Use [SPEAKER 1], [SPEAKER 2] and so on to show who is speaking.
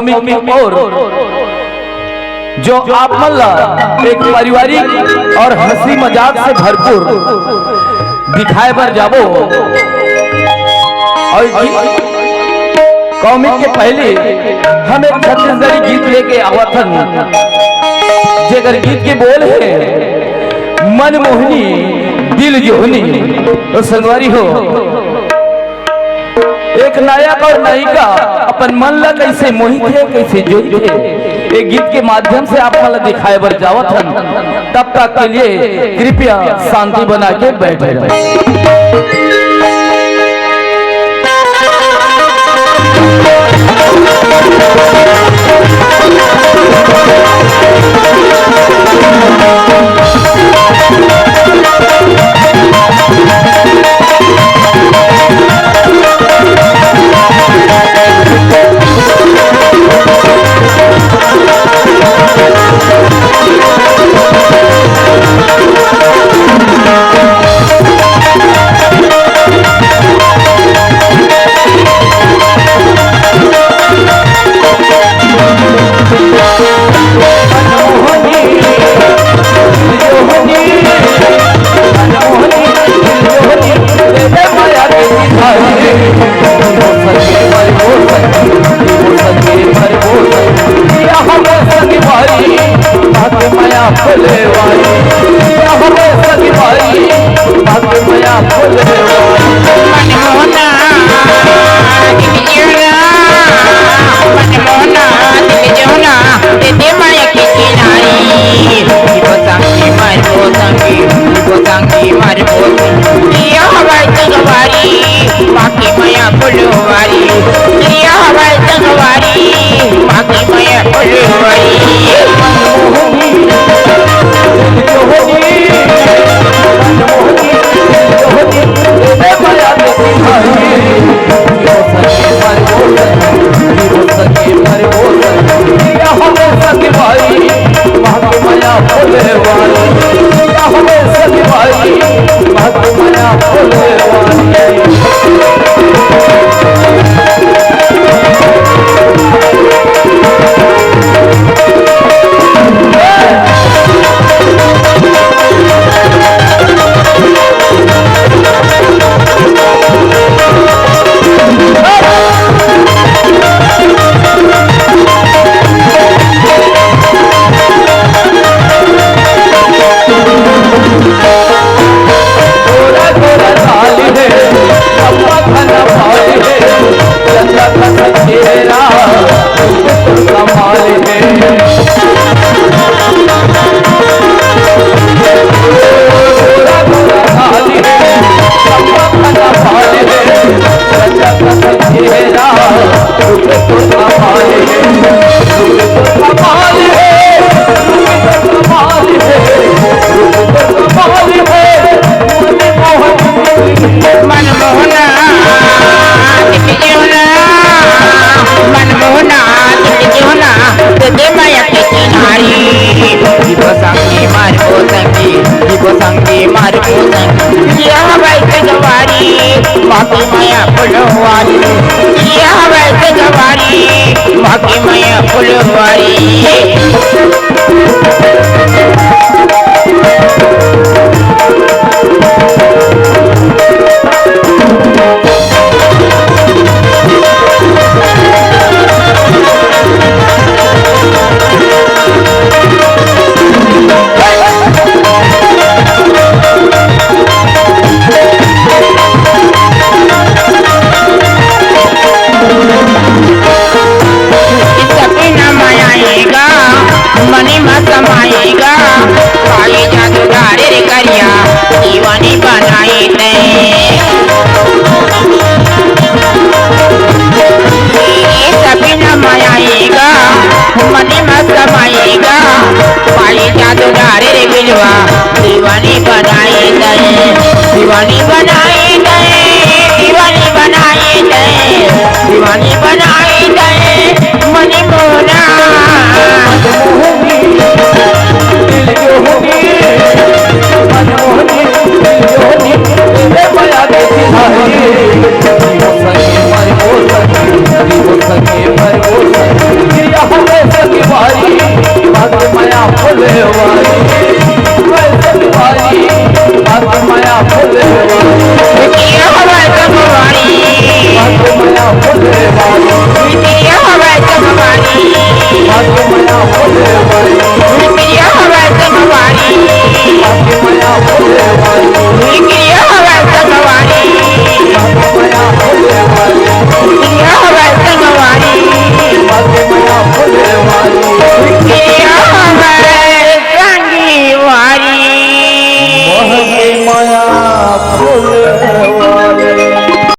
[SPEAKER 1] Comic और जो आप मतलब एक पारिवारिक और हंसी मजाक से भरपूर दिखाए बर जाबो। और कॉमिक के पहले हम एक छत्तीसगढ़ी गीत लेके आवथन, जेकर गीत के बोल है मनमोहनी दिल जोहनी। तो संगवारी हो, एक नायक और नायिका अपन मन ला कैसे मोहित है कैसे जोहित है, एक गीत के माध्यम से आप मन दिखाए बर जावत हन। तब तक के लिए कृपया शांति बना के बैठे रहे।
[SPEAKER 2] दीवानी बनाए गए, दीवानी बनाए गए।